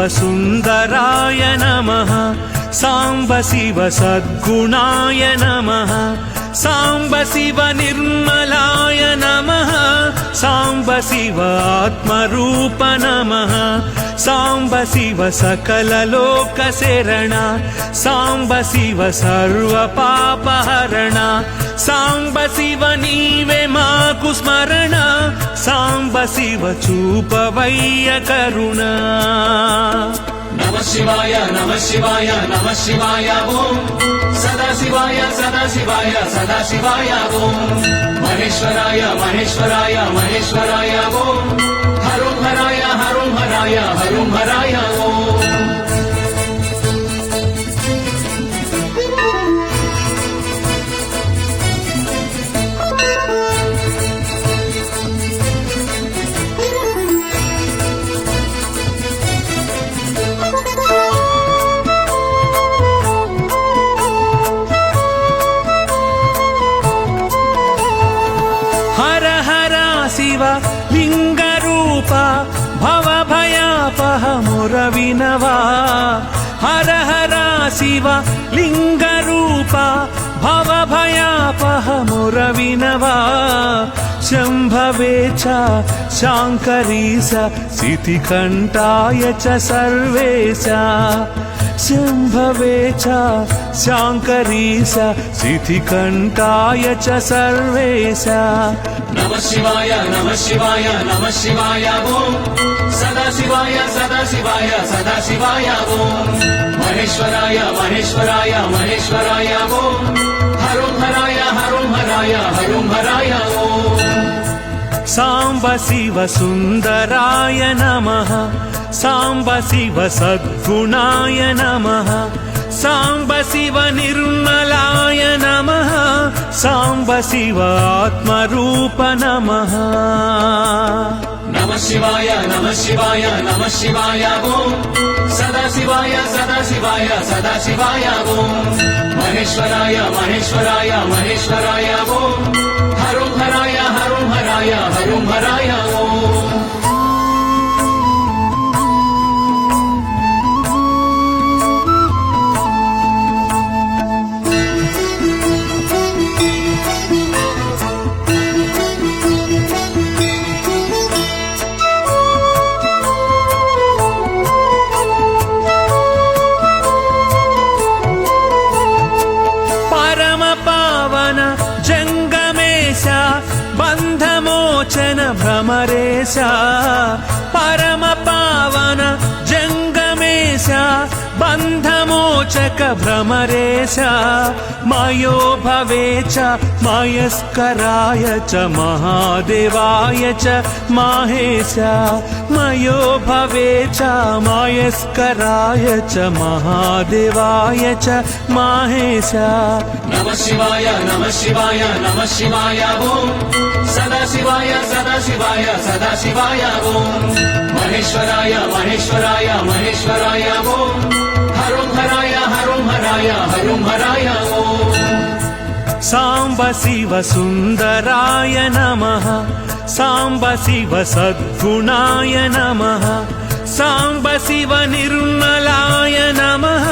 सुन्दराय नमः साम्ब शिव सद्गुणाय नमः साम्ब शिव निर्मलाय नमः साम्ब शिव आत्मरूप नमः साम्ब शिव सकललोकशरण साम्ब शिव सर्वपापहरण साम्ब शिव नीवे माकु स्मरण साम्ब शिव चूपवय्य करुणा नमः शिवाय नमः शिवाय नमः शिवाय ओम सदा शिवाय सदा शिवाय सदा शिवाय ओम महेश्वराय महेश्वराय महेश्वराय ओम हरुं हराय हरुं हराय हरुं हराय ओम शिव लिंगरूप भवभयापहमुरविनवा हर हर शिव लिंगरूप भवभयापहमुरविनवा शम्भवे च शाङ्करीश सितिकण्ठाय च सर्वेश शम्भवे च शाङ्करीश सितिकण्ठाय च सर्वेश नमः शिवाय नमः शिवाय नमः शिवाय ओम सदा शिवाय सदा शिवाय सदा शिवाय ओम महेश्वराय महेश्वराय महेश्वराय ओम हरुं हराय हरुं हराय हरुं हराय ओम साम्ब शिव सुन्दराय नमः साम्ब शिव सद्गुणाय नमः साम्ब शिव निर्मलाय नमः साम्ब शिव आत्मरूप नमः नमः शिवाय नमः शिवाय नमः शिवाय ओम सदा शिवाय सदा शिवाय सदा शिवाय ओम महेश्वराय महेश्वराय महेश्वराय ओम हरुं हराय हरुं हराय हरुं हराय ओम बन्धमोचन भ्रमरेश परम पावन जंगमेश बन्धमोचक भ्रमरेश मयो भवे च मयस्कराय च महादेवाय च माहेश मयो भवे च मयस्कराय च महादेवाय च माहेश नमः शिवाय नमः शिवाय नमः शिवाय ओम सदा शिवाय सदा शिवाय सदा शिवाय ओम महेश्वराय महेश्वराय महेश्वराय ओम हरुं हराय हरुं हराय हरुं हराय ओम साम्ब शिव सुन्दराय नमः साम्ब शिव सद्गुणाय नमः साम्ब शिव निर्मलाय नमः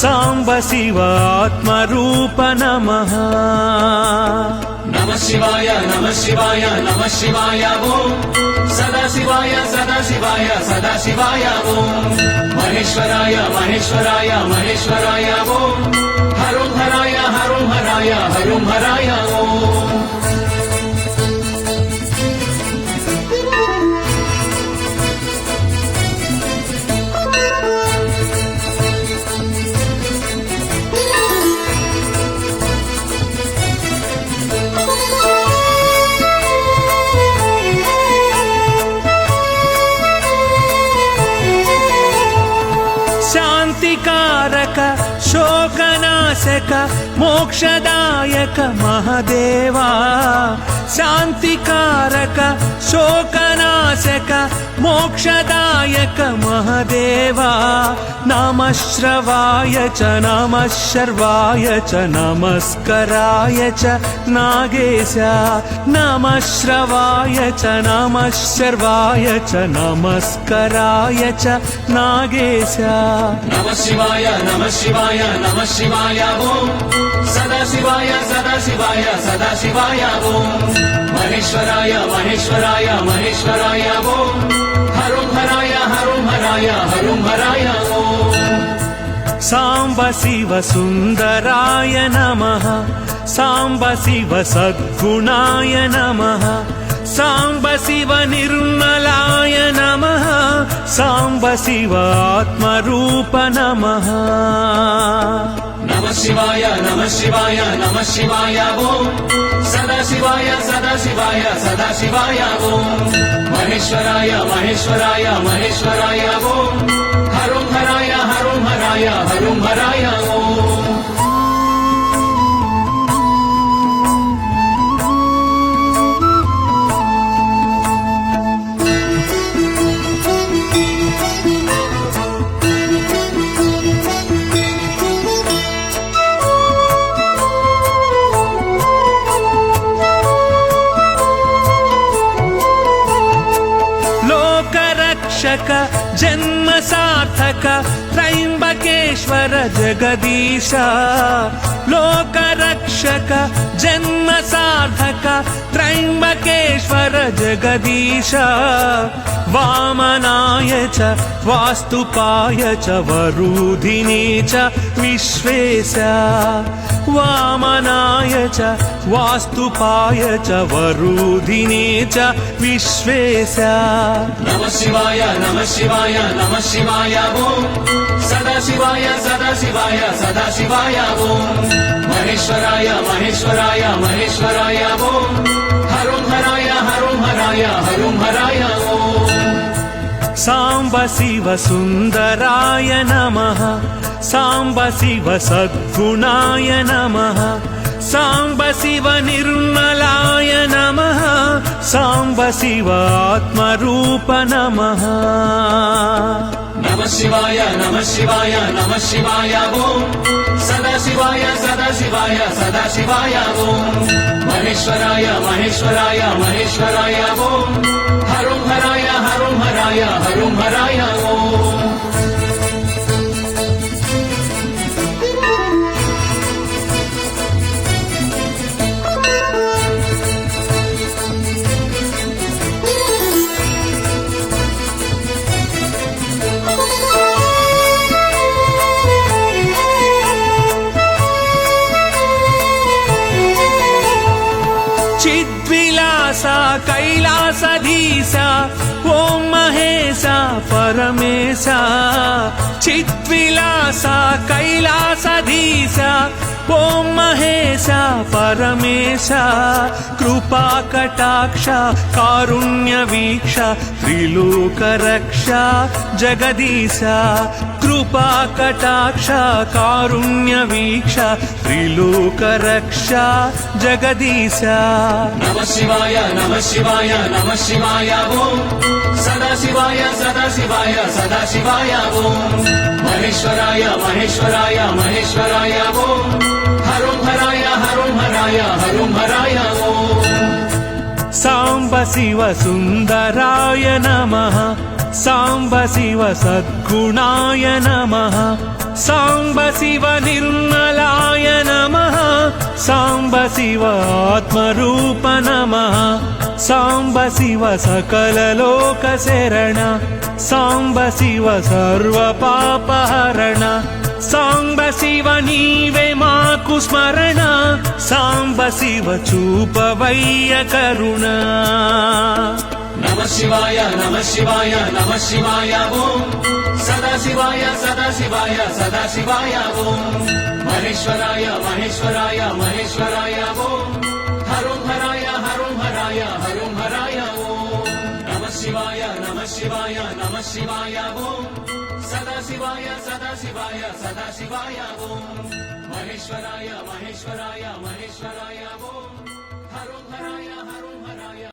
साम्ब शिव आत्मरूप नमः नमः शिवाय नमः शिवाय नमः शिवाय ओम सदा शिवाय सदा शिवाय सदा शिवाय ओम महेश्वराय महेश्वराय महेश्वराय ओम हरुं हराय हरुं हराय हरुं हराय ओम शान्तिकारक शोकनाश శోకనాశక మోక్షదాయక మహదేవా శాంతికారక శోకనాశక మోక్షదాయక మహదేవా నమః శ్రవాయ చ నమః శర్వాయ చ నమస్కరాయ చ నాగేశ నమః శ్రవాయ చ నమః శర్వాయ చ నమస్కరాయ చ నాగేశ నమః శివాయ నమః శివాయ నమః శివాయ ఓం సదాశివాయ సదాశివాయ సదాశివాయ ఓం మహేశ్వరాయ మహేశ్వరాయ మహేశ్వరాయ ఓం హరం హరాయ హరం హరాయ హరం హరాయ ఓం సాంబ శివ సుందరాయ నమః సాంబ శివ సద్గుణాయ నమః సాంబ శివ నిర్మలాయ నమః సాంబ శివ ఆత్మరూప నమః నమః శివాయ నమః శివాయ నమః శివాయ ఓం సదాశివాయ సదాశివాయ సదాశివాయ ఓం మహేశ్వరాయ మహేశ్వరాయ మహేశ్వరాయ ఓం హరం హరాయ హరం హరాయ హరం హరాయ ఓం లోకరక్షక జన్మ సార్థక త్రయంబకేశ్వర జగదీశ లోకరక్షక జన్మ సార్థక త్రయంబకేశ్వర జగదీశ వామనాయ చ వాస్తుపాయ చ వరుధినే చ విశ్వేశ వామనాయ చ వాస్తుపాయ చ వరుధినే చ విశ్వేశ నమః శివాయ నమః శివాయ నమః శివాయ ఓం సదాశివాయ సదాశివాయ సదాశివాయ ఓం మహేశ్వరాయ మహేశ్వరాయ మహేశ్వరాయ ఓం హరం హరాయ హరం హరాయ హరం హరాయ ఓం సాంబ శివ సుందరాయ నమః సాంబ శివ సద్గుణాయ నమః సాంబ శివ నిర్మలాయ నమః సాంబ శివ ఆత్మరూప నమః నమః శివాయ నమః శివాయ నమః శివాయ ఓం సదాశివాయ సదాశివాయ సదాశివాయ ఓం మహేశ్వరాయ మహేశ్వరాయ మహేశ్వరాయ ఓం హరం హరాయ హరం హరాయ హరం హరాయ ఓం చిద్విలాస కైలాసధీశ ఓం మహేశ పరమేశ చిద్విలాస కైలాసధీశ ఓం మహేశ పరమేశ కృపా కటాక్ష కారుణ్య వీక్ష త్రిలోక రక్ష జగదీశ కృపా కటాక్ష కారుణ్య వీక్ష త్రిలోక రక్ష జగదీశ నమః శివాయ నమః శివాయ నమః శివాయ ఓం సదాశివాయ సదాశివాయ సదాశివాయ ఓం మహేశ్వరాయ మహేశ్వరాయ మహేశ్వరాయ ఓం హరం హరాయ హరం హరాయ హరం హరాయ ఓం సాంబ శివ సుందరాయ నమః సాంబ శివ సద్గుణాయ నమః సాంబ శివ నిర్మలాయ నమః సాంబ శివ ఆత్మరూప నమః సాంబ శివ సకల లోక శరణ సాంబ శివ సర్వ పాపహరణ సాంబ శివ నీవే మాకు స్మరణ సాంబ శివ చూపవయ్య కరుణ నమః శివాయ నమః శివాయ నమః శివాయ ఓం సదాశివాయ సదాశివాయ సదాశివాయ ఓం మహేశ్వరాయ మహేశ్వరాయ మహేశ్వరాయ ఓం హరం హరాయ హరం హరాయ హరం హరాయ ఓం నమః శివాయ నమః శివాయ నమః శివాయ ఓం సదాశివాయ సదాశివాయ సదాశివాయ ఓం మహేశ్వరాయ మహేశ్వరాయ మహేశ్వరాయ ఓం